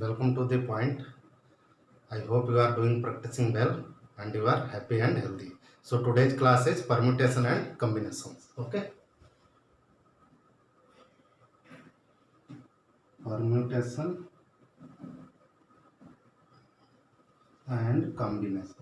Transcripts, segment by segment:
Welcome to the point. I hope you are doing practicing well and you are happy and healthy. So today's class is permutation and combinations. Okay. Permutation and combination.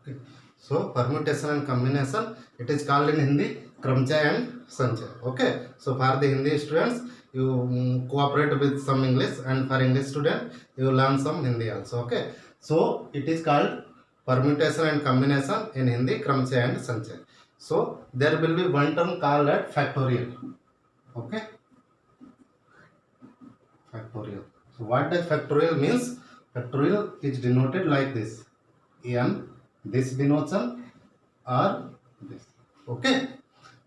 Okay. So permutation and combination, it is called in Hindi Kramchay and Sanchay. Okay. So for the Hindi students, you cooperate with some English, and for English student, you learn some Hindi also. Okay. So it is called permutation and combination in Hindi Kramchay and Sanchay. So there will be one term called as factorial. Okay. Factorial. So what does factorial means? Factorial is denoted like this. N, this denotation, or this. Okay.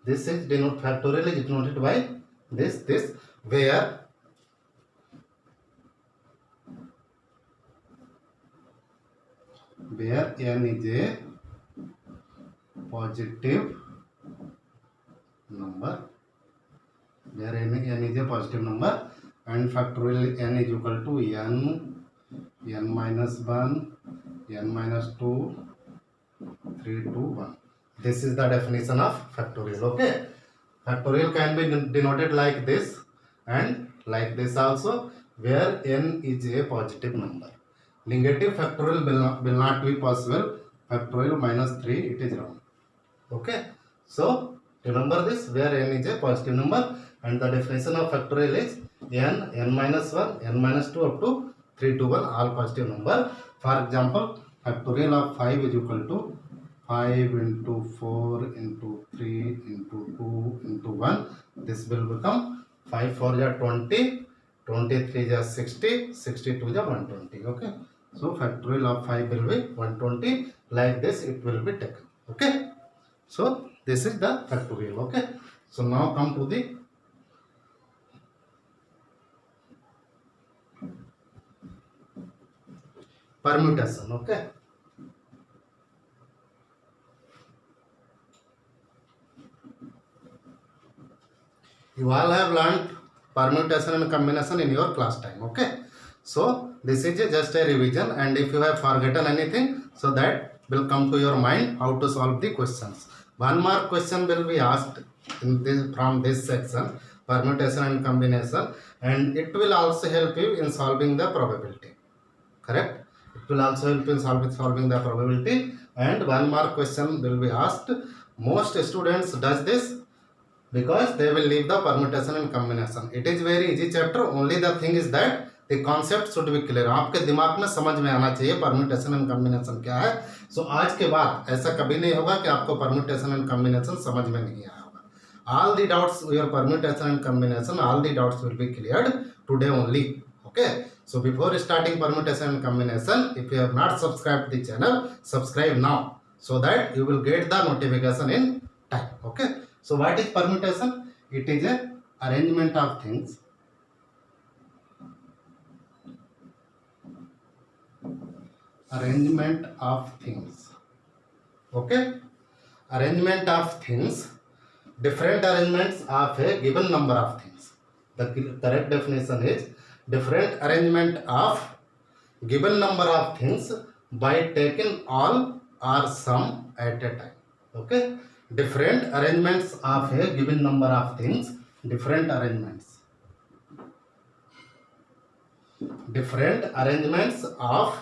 This is denoted, factorial is denoted by this, where n is a positive number, where n is a positive number, and factorial n is equal to n minus 1, n minus 2, 3 to 1. This is the definition of factorial. Okay. Factorial can be denoted like this and like this also, where n is a positive number. Negative factorial will not be possible. Factorial minus 3, it is wrong. Okay. So remember this, where n is a positive number, and the definition of factorial is n minus 1, n minus 2 up to 3 to 1, all positive number. For example, factorial of 5 is equal to 5 into 4 into 3 into 2 into 1. This will become 5 4 is 20, 23 is 60, 62 is 120. Okay. So factorial of 5 will be 120. Like this it will be taken. Okay. So this is the factorial. Okay. So now come to the permutation. Okay. You all have learned permutation and combination in your class time. Okay. So this is just a revision, and if you have forgotten anything, so that will come to your mind how to solve the questions. One mark question will be asked in this, from this section, permutation and combination, and it will also help you in solving the probability. Correct? It will also help in solving the probability, and one mark question will be asked. Most students does this because they will leave the permutation and combination. It is very easy chapter. Only the thing is that the concept should be clear. आपके दिमाग में समझ में आना चाहिए permutation and combination क्या है. So आज के बाद ऐसा कभी नहीं होगा कि आपको permutation and combination समझ में नहीं आया होगा. All the doubts your permutation and combination, all the doubts will be cleared today only. Okay. So before starting permutation and combination, if you have not subscribed the channel, subscribe now so that you will get the notification in time. Okay. So what is permutation? It is a arrangement of things. Arrangement of things. Okay. Arrangement of things. Different arrangements of a given number of things. The correct definition is different arrangement of given number of things by taking all or some at a time. Okay. Different arrangements of a given number of things. Different arrangements. Different arrangements of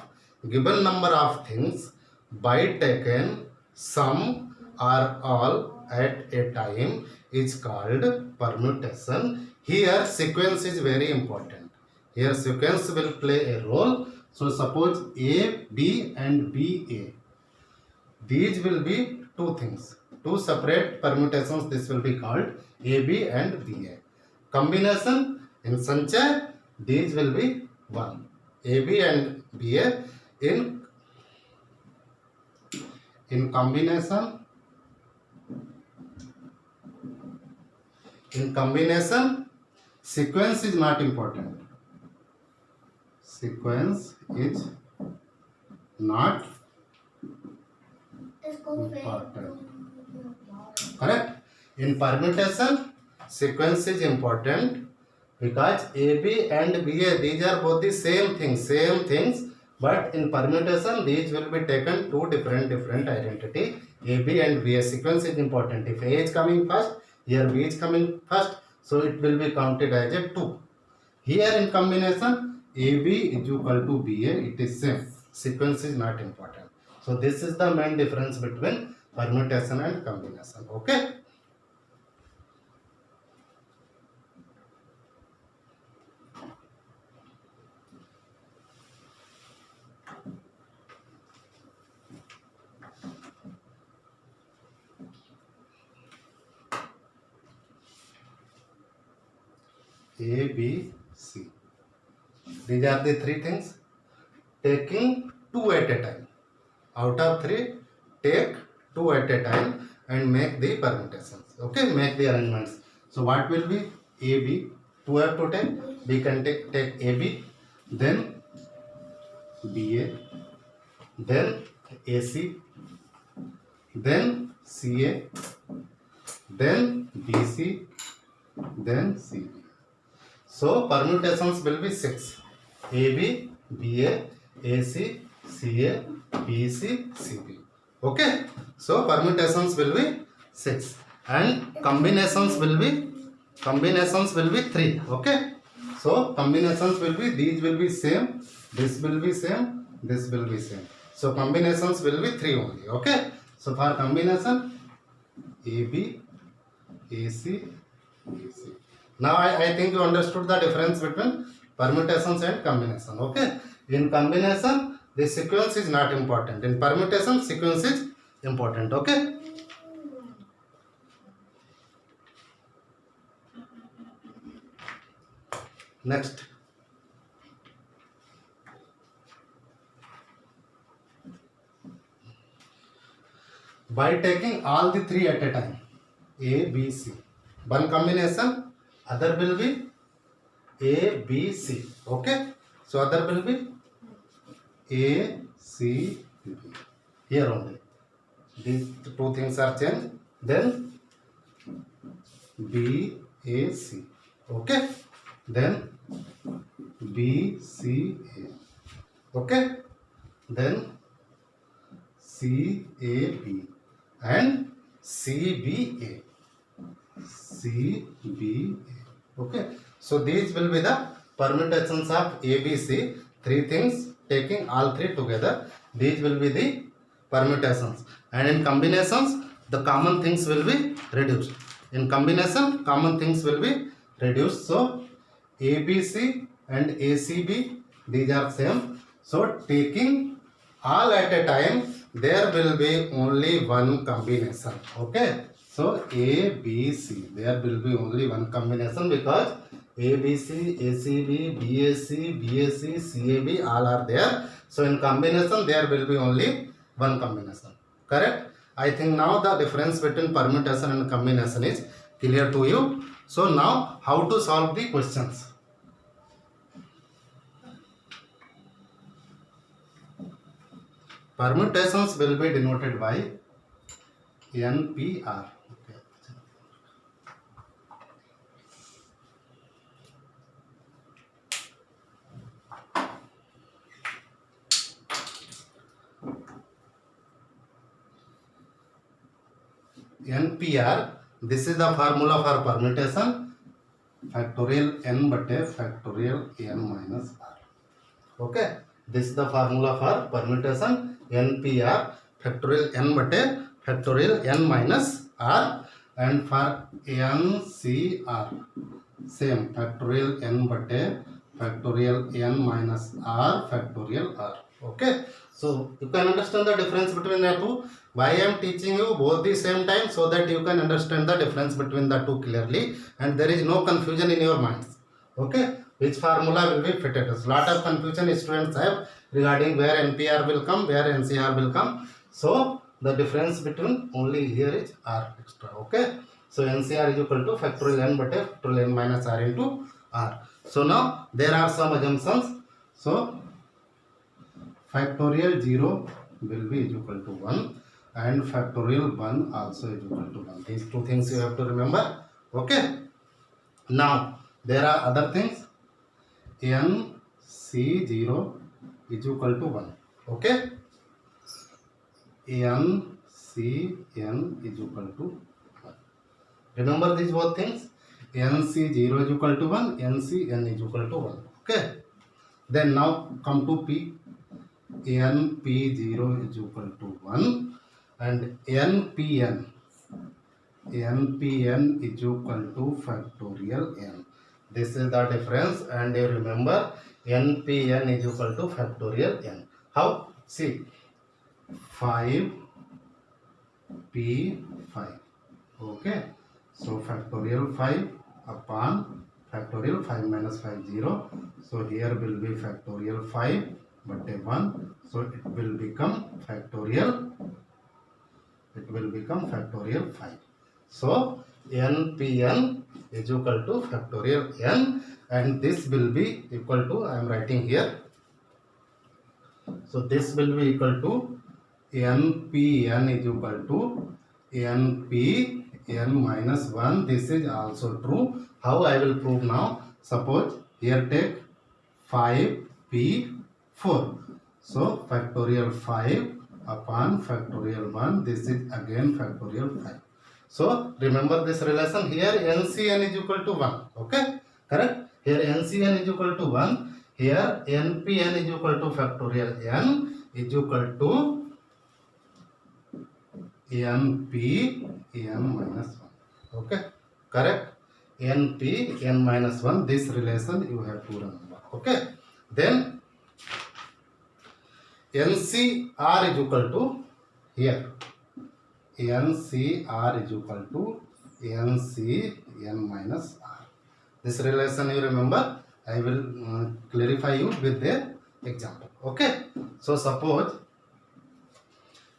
given number of things by taken some or all at a time is called permutation. Here sequence is very important. Here sequence will play a role. So suppose A, B and B, A. These will be two things. Two separate permutations. This will be called A, B and B, A. Combination in Sanchay, these will be one. A, B and B, A. In combination, sequence is not important. Sequence is not important. Correct? In permutation, sequence is important because AB and BA, these are both the same things, but in permutation these will be taken two different identity. AB and BA sequence is important. If A is coming first, here B is coming first, so it will be counted as a 2. Here in combination, AB is equal to BA, it is same. Sequence is not important. So this is the main difference between permutation and combination. Okay. A, B, C. These are the three things. Taking 2 at a time. Out of 3, take 2 at a time and make the permutations. Okay, make the arrangements. So what will be A, B? 2 have to take. We can take A, B, then B, A, then A, C, then C, A, then B, C, then C, B. So permutations will be 6. AB, BA, AC, CA, BC, CB. Okay. So permutations will be 6 and combinations will be 3. Okay. So combinations will be, these will be same, this will be same, this will be same. So combinations will be 3 only. Okay. So for combination, AB, AC, BC. Now I think you understood the difference between permutations and combination. Okay. In combination, the sequence is not important. In permutation, sequence is important. Okay. Next. By taking all the 3 at a time, A, B, C. One combination, other will be A, B, C. Okay. So other will be A, C, B. Here only. These two things are changed. Then B, A, C. Okay. Then B, C, A. Okay. Then C, A, B. And C, B, A. C, B, A. Okay. So these will be the permutations of A, B, C. 3 things, taking all 3 together. These will be the permutations. And in combinations, the common things will be reduced. In combination, common things will be reduced. So ABC and ACB, these are same. So taking all at a time, there will be only one combination. Okay. So ABC, there will be only one combination because ABC, ACB, BAC, BAC, CAB all are there. So in combination, there will be only one combination. Correct? I think now the difference between permutation and combination is clear to you. So now how to solve the questions? Permutations will be denoted by NPR. Okay. NPR, this is the formula for permutation, factorial n bate factorial n minus r. Okay, this is the formula for permutation, NPR, factorial n bate factorial n minus r, and for NCR, same, factorial n bate factorial n minus r factorial r. Okay, so you can understand the difference between the two. Why I am teaching you both the same time, so that you can understand the difference between the two clearly and there is no confusion in your minds. Okay, which formula will be fitted. A lot of confusion students have regarding where NPR will come, where NCR will come. So the difference between only here is r extra. Okay, so NCR is equal to factorial n bate factorial n minus r into r. So now there are some assumptions. So factorial 0 will be equal to 1. and factorial 1 also is equal to 1. These two things you have to remember. Okay. Now there are other things. NC0 is equal to 1. Okay. NCN is equal to 1. Remember these both things. NC0 is equal to 1. NCN is equal to 1. Okay. Then now come to P. NP0 is equal to 1 and NPN is equal to factorial n. This is the difference, and you remember NPN is equal to factorial n. How? See, 5P5. Okay. So factorial 5 upon factorial 5 minus 5 0. So here will be factorial 5 but a 1. So it will become factorial. It will become factorial 5. So NPN is equal to factorial n, and this will be equal to, I am writing here. So this will be equal to NPN is equal to NPN minus 1. This is also true. How I will prove now? Suppose here take 5P4. So factorial 5 upon factorial 1. This is again factorial 5. So remember this relation here. NCN is equal to 1. Okay, correct? Here NCN is equal to 1. Here NPN is equal to factorial n is equal to NPN minus 1. Okay, correct? NPN minus 1. This relation you have to remember. Okay. Then NCR is equal to here. NCR is equal to NCN minus R. This relation you remember. I will clarify you with the example. Okay. So suppose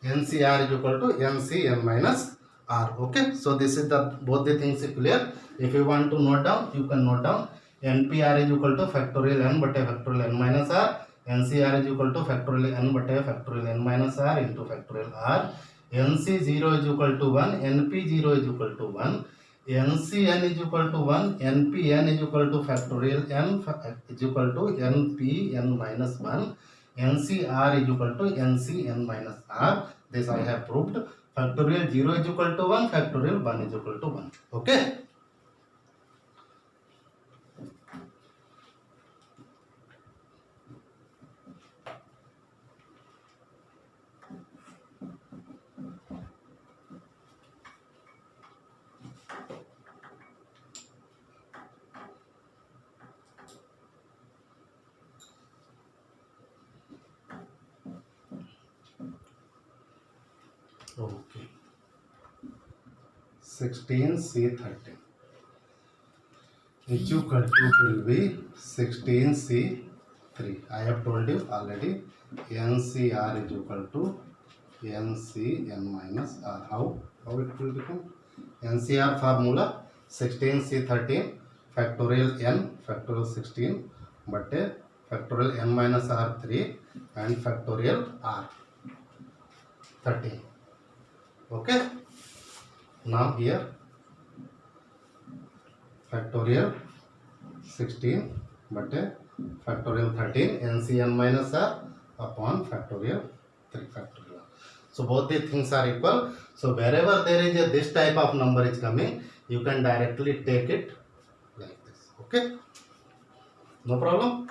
NCR is equal to NCN minus R. Okay. So this is the both the things clear. If you want to note down, you can note down. NPR is equal to factorial n but a factorial n minus R. NCR is equal to factorial n but a factorial n minus R into factorial R. NC0 is equal to 1. NP0 is equal to 1. NCN is equal to 1. NPN is equal to factorial n is equal to NPN minus 1. NCR is equal to NCN minus R. This I have proved. Factorial 0 is equal to 1. Factorial 1 is equal to 1. Okay. Okay. 16C13 is equal to will be 16C3. I have told you already. NCR is equal to NCN minus R. How it will become? NCR formula 16C13 factorial n factorial 16 but a factorial n minus R 3 and factorial R 13. Okay. Now here factorial 16 but a factorial 13 NCN minus R upon factorial 3 factorial. So both the things are equal. So wherever there is this type of number is coming, you can directly take it like this. Okay. No problem.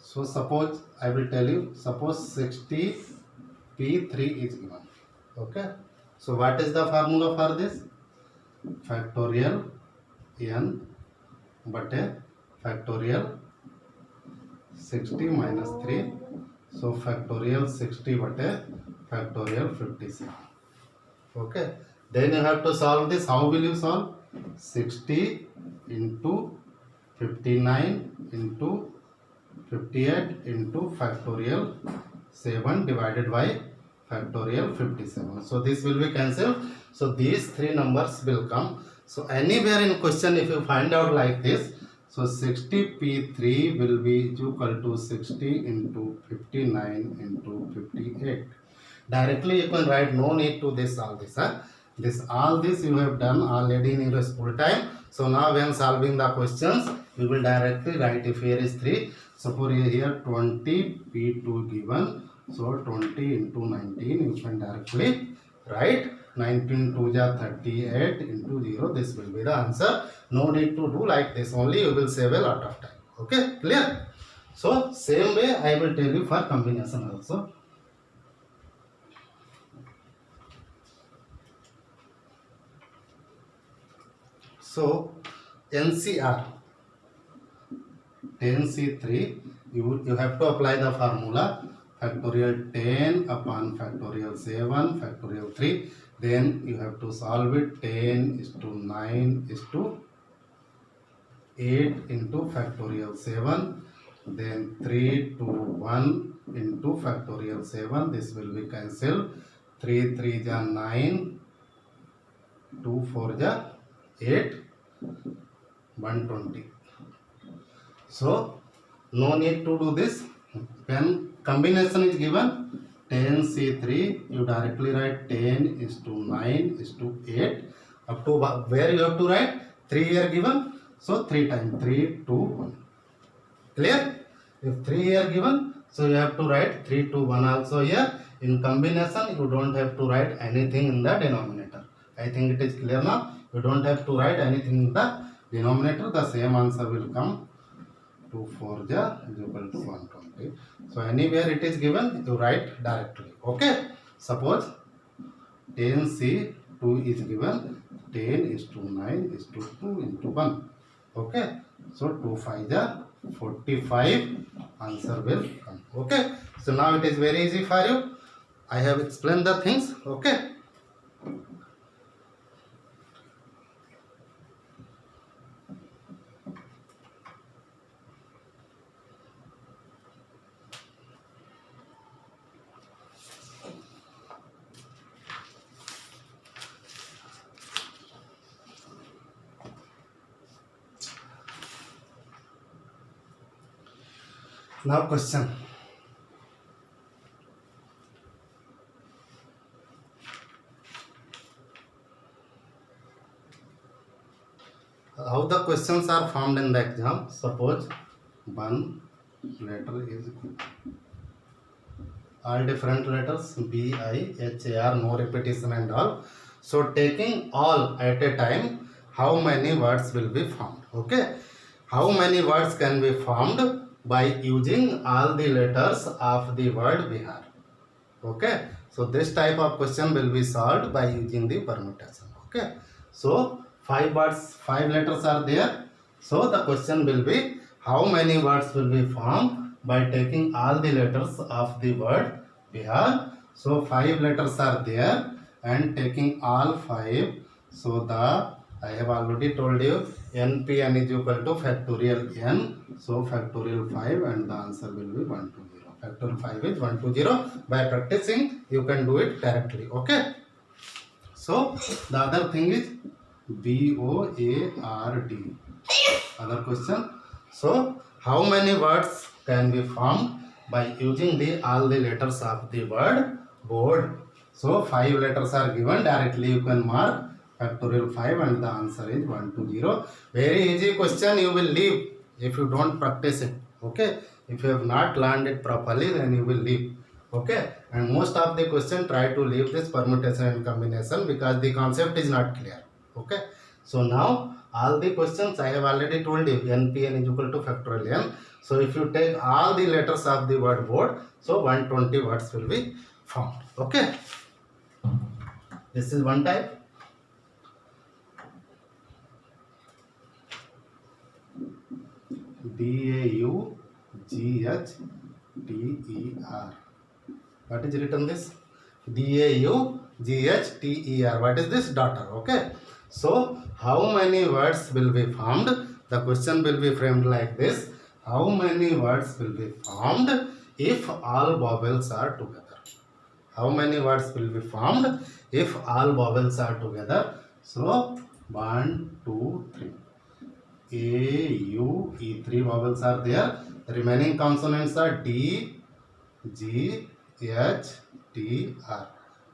So suppose I will tell you, suppose 60P3 is given. Okay. So what is the formula for this? Factorial n but a factorial 60 minus 3. So factorial 60 but a factorial 57. Okay. Then you have to solve this. How will you solve? 60 into 59 into 58 into factorial 7 divided by factorial 57. So this will be cancelled. So these three numbers will come. So anywhere in question if you find out like this, so 60p3 will be equal to 60 into 59 into 58. Directly you can write, no need to this all this. This all this you have done already in your school time. So now when solving the questions, you will directly write, if here is 3, suppose here 20 p2 given, so 20 into 19 you can directly write 19 2 ja 38 into 0. This will be the answer. No need to do like this, only you will save a lot of time. Okay, clear? So same way I will tell you for combination also. So NCR 10C3, you have to apply the formula factorial 10 upon factorial 7 factorial 3. Then you have to solve it. 10 is to 9 is to 8 into factorial 7. Then 3 to 1 into factorial 7. This will be cancelled. 3 3 ja 9, 2 4 ja 8, 120. So no need to do this. When combination is given 10C3, you directly write 10 is to 9 is to 8. Up to where you have to write 3 here given. So 3 times 3 2 1. Clear? If 3 here given, so you have to write 3 to 1 also here. In combination, you don't have to write anything in the denominator. I think it is clear now. You don't have to write anything in the denominator. The same answer will come. 2 4 ja is equal to 120. So anywhere it is given, you write directly. Okay. Suppose 10C2 is given. 10 is to 9 is to 2 into 1. Okay. So 2 5 ja 45. Answer will come. Okay. So now it is very easy for you. I have explained the things. Okay. Now question. How the questions are formed in the exam? Suppose one letter is all different letters B, I, H, A, R, no repetition and all. So taking all at a time, how many words will be formed? Okay. How many words can be formed by using all the letters of the word Bihar? Okay. So this type of question will be solved by using the permutation. Okay. So 5 words, 5 letters are there. So the question will be, how many words will be formed by taking all the letters of the word Bihar? So 5 letters are there and taking all 5. So I have already told you NPN is equal to factorial n. So factorial 5 and the answer will be 120. Factorial 5 is 120. By practicing, you can do it directly. Okay. So the other thing is BOARD. Other question. So how many words can be formed by using all the letters of the word board? So 5 letters are given. Directly you can mark factorial 5 and the answer is 120. Very easy question. You will leave if you don't practice it. Okay. If you have not learned it properly, then you will leave. Okay. And most of the question try to leave this permutation and combination because the concept is not clear. Okay. So now all the questions I have already told you, NPN is equal to factorial n. So if you take all the letters of the word board, so 120 words will be formed. Okay. This is one type. DAUGHTER. What is written this? DAUGHTER. What is this? Daughter. Okay. So how many words will be formed? The question will be framed like this. How many words will be formed if all vowels are together? How many words will be formed if all vowels are together? So 1, 2, 3. A, U, E. 3 vowels are there. The remaining consonants are D, G, H, T, R.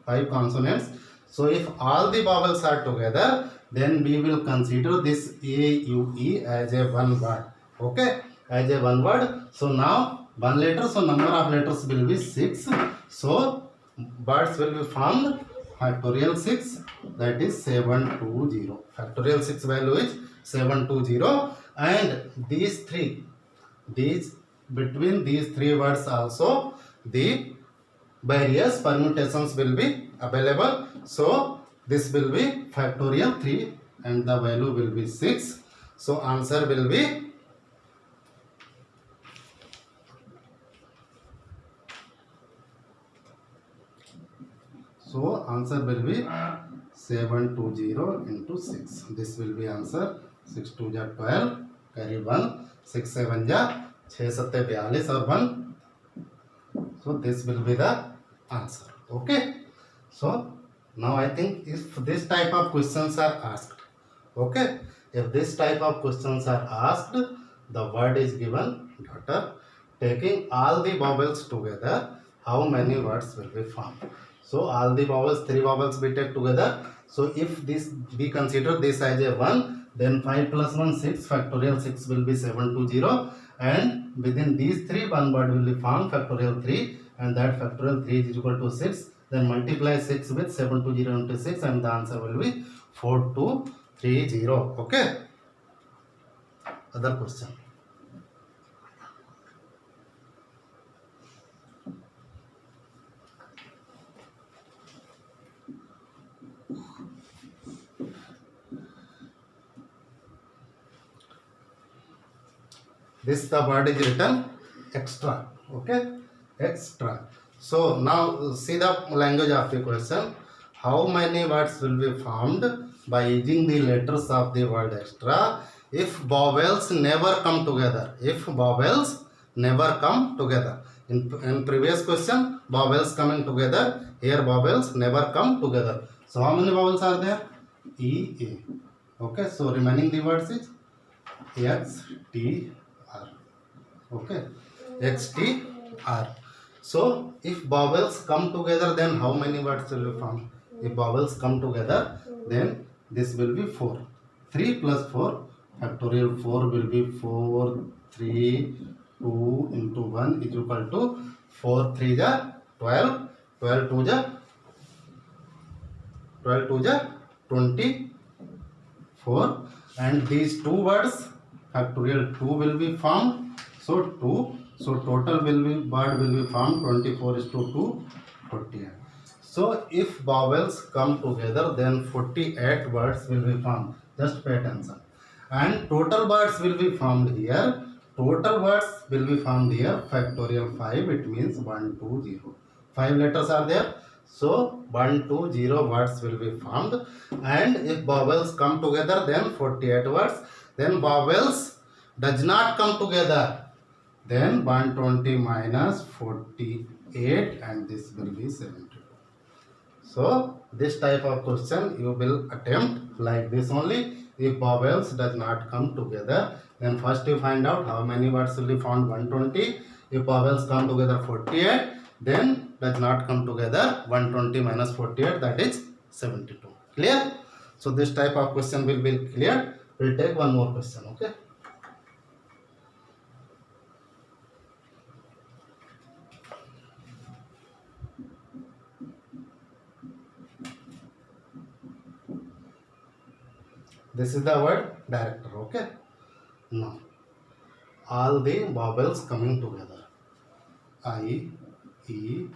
5 consonants. So if all the vowels are together, then we will consider this A, U, E as a one word. Okay, as a one word. So now one letter. So number of letters will be 6. So words will be formed. Factorial 6, that is 720. Factorial 6 value is 720, and these between these three words also the various permutations will be available. So this will be factorial 3 and the value will be 6. So answer will be answer will be 720 into 6. This will be answer. 6 2 ja 12, carry 1, 6 7 ja 6 7 42 और 1. So this will be the answer. Okay. So now I think if this type of questions are asked, okay, if this type of questions are asked, the word is given daughter. Taking all the vowels together, how many words will be formed? So all the vowels, 3 vowels we take together. So if this we consider this as a 1, then 5 plus 1 6, factorial 6 will be 720, and within these 3 one word will be formed, factorial 3, and that factorial 3 is equal to 6. Then multiply 6 with 720 into 6 and the answer will be 4230. Okay. Other question. This the word is written extra. Okay, extra. So now see the language of the question. How many words will be formed by using the letters of the word extra if vowels never come together? If vowels never come together. In previous question, vowels coming together. Here vowels never come together. So how many vowels are there? E, A. Okay, so remaining the words is X, T, R. Okay, X, T, R. So if vowels come together, then how many words will be formed? If vowels come together, then this will be 4. 3 plus 4, factorial 4 will be 4, 3, 2 into 1 is equal to 4 3 ja 12, 12 2 ja 12 2 ja 24, and these two words factorial 2 will be formed. So 2. So total will be word will be formed 24 is to 2, 48. So if vowels come together, then 48 words will be formed. Just pay attention. And total words will be formed here. Total words will be formed here. Factorial 5. It means 1 2 0. 5 letters are there. So 1 2 0 words will be formed. And if vowels come together, then 48 words. Then vowels does not come together. Then 120 minus 48 and this will be 72. So this type of question you will attempt like this only. If vowels does not come together, then first you find out how many words will be found 120. If vowels come together 48, then does not come together 120 minus 48, that is 72. Clear? So this type of question will be clear. We'll take one more question. Okay. This is the word director. Okay. Now all the vowels coming together. I, E,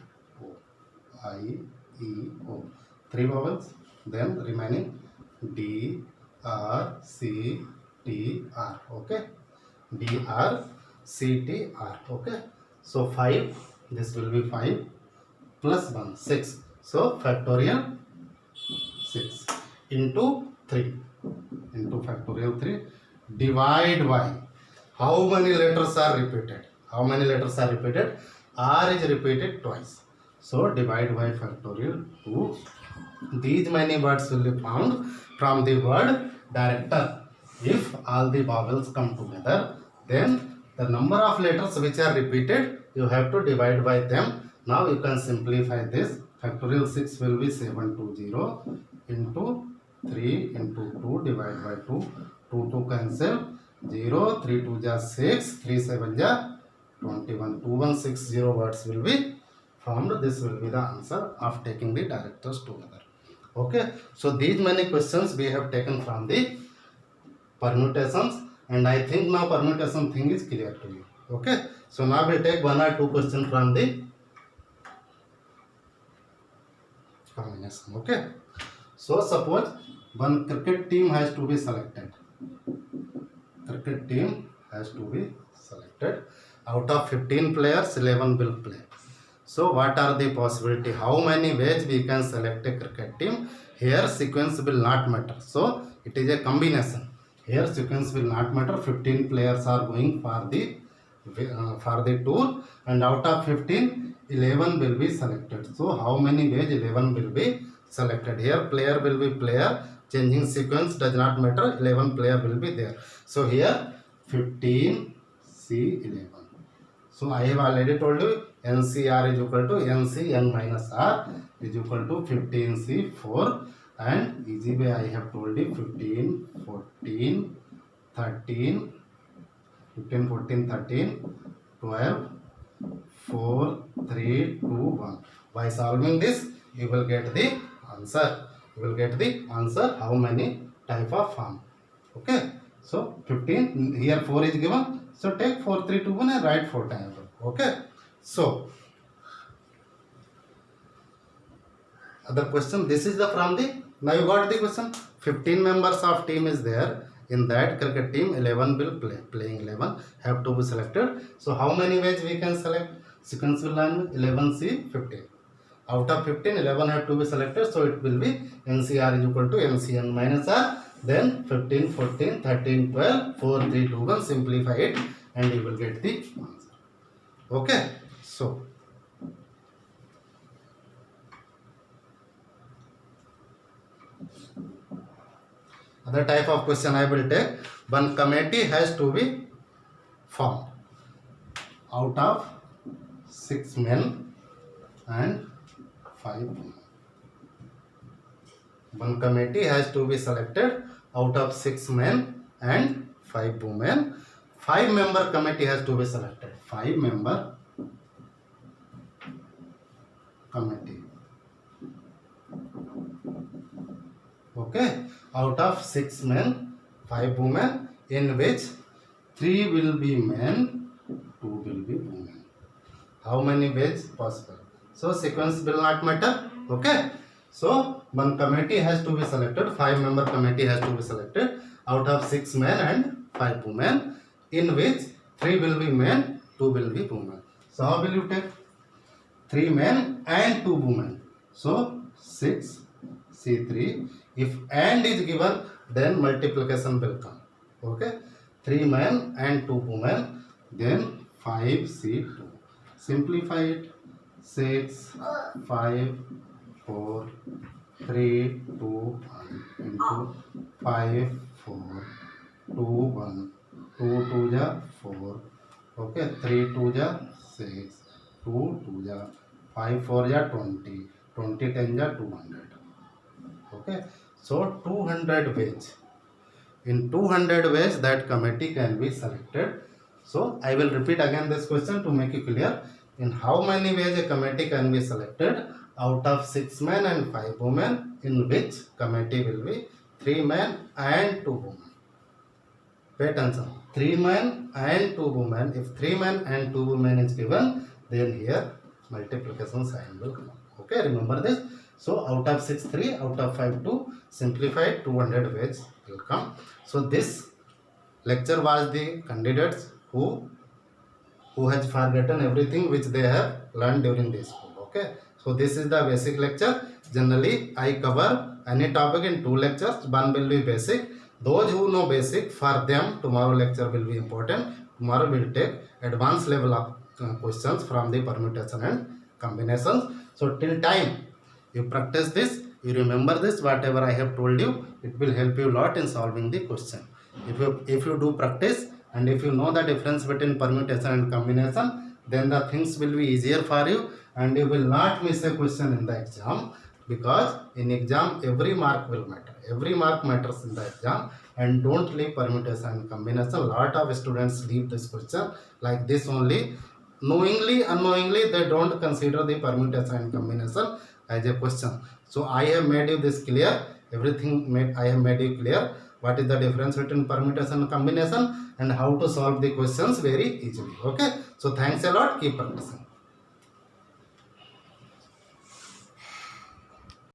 O. I, E, O. 3 vowels. Then remaining D, R, C, T, R. Okay. D, R, C, T, R. Okay. So 5. This will be 5 plus 1, 6. So factorial 6 into 3. Into factorial 3. Divide by. How many letters are repeated? How many letters are repeated? R is repeated twice. So divide by factorial 2. These many words will be found from the word director. If all the vowels come together, then the number of letters which are repeated, you have to divide by them. Now you can simplify this. Factorial 6 will be 720 into 3 into 2 divided by 2. 2 cancel. 0, 3 2 ja 6, 3 7 ja 21. 2160 words will be formed. This will be the answer of taking the directors together. Okay, so these many questions we have taken from the permutations, and I think now permutation thing is clear to you. Okay, so now we'll take one or two questions from the combination. Okay, so suppose one cricket team has to be selected. Cricket team has to be selected. Out of 15 players, 11 will play. So what are the possibility? How many ways we can select a cricket team? Here sequence will not matter. So it is a combination. Here sequence will not matter. 15 players are going for the tour, and out of 15, 11 will be selected. So how many ways 11 will be selected? Here player will be player. Changing sequence does not matter. 11 player will be there. So here 15 C 11. So I have already told you NCR is equal to NCN minus R is equal to 15C4, and easy way I have told you 15, 14, 13, 15, 14, 13, 12, 4, 3, 2, 1. By solving this, you will get the answer. You will get the answer how many type of form. Okay. So 15, here 4 is given. So take 4, 3, 2, 1 and write 4 times. Okay. So other question. This is the from the. Now you got the question. 15 members of team is there. In that cricket team, 11 will play. Playing 11 have to be selected. So how many ways we can select? Sequence will learn 11C 15. Out of 15, 11 have to be selected. So it will be NCR is equal to NCN minus R. Then 15, 14, 13, 12, 4, 3, 2, 1. Simplify it and you will get the answer. Okay. So other type of question I will take. One committee has to be formed out of 6 men and 5 women. One committee has to be selected out of 6 men and 5 women. 5-member committee has to be selected. 5-member committee. Okay, out of 6 men, 5 women, in which 3 will be men, 2 will be women. How many ways possible? So sequence will not matter. Okay, so one committee has to be selected. 5-member committee has to be selected out of 6 men and 5 women, in which 3 will be men, 2 will be women. So how will you take? 3 men and 2 women. So 6 C3. If and is given, then multiplication will come. Okay, 3 men and 2 women, then 5 C2. Simplify it. 6, 5, 4, 3, 2, 1 into 5, 4, 2, 1. 2 2 ja 4. Okay, 3 2 ja 6. 2 2 ja 5 4 ja 20. 20 10 ja 200. Okay, so 200 ways. In 200 ways that committee can be selected. So I will repeat again this question to make it clear. In how many ways a committee can be selected out of 6 men and 5 women, in which committee will be 3 men and 2 women. Pay attention. 3 men and 2 women. If 3 men and 2 women is given, then here multiplication sign will come. Okay, remember this. So out of 6 3, out of 5 2, simplified 200 ways will come. So this lecture was the candidates who has forgotten everything which they have learned during this school. Okay, so this is the basic lecture. Generally I cover any topic in 2 lectures. One will be basic. Those who know basic, for them tomorrow lecture will be important. Tomorrow we will take advanced level of questions from the permutation and combinations. So till time you practice this, you remember this, whatever I have told you, it will help you a lot in solving the question. If you do practice and if you know the difference between permutation and combination, then the things will be easier for you and you will not miss a question in the exam, because in exam every mark will matter. Every mark matters in the exam, and don't leave permutation and combination. Lot of students leave this question like this only. Knowingly, unknowingly, they don't consider the permutation and combination as a question. So I have made you this clear. Everything I have made you clear. What is the difference between permutation and combination and how to solve the questions very easily. Okay. So thanks a lot. Keep practicing.